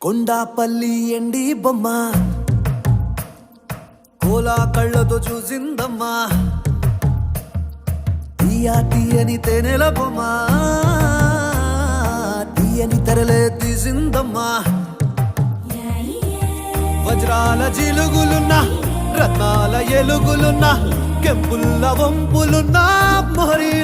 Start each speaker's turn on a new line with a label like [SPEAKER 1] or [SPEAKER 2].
[SPEAKER 1] కొండాపల్లి ఎండి బొమ్మ కోలా కళ్ళతో చూసిందమ్మా తీయని తేనెల బొమ్మ తీయని తెరలే తీసిందమ్మా వజ్రాల జిలుగులున్నా రత్నాల ఎలుగులున్నా కెంపుల్ల వంపులున్నా మొహరీల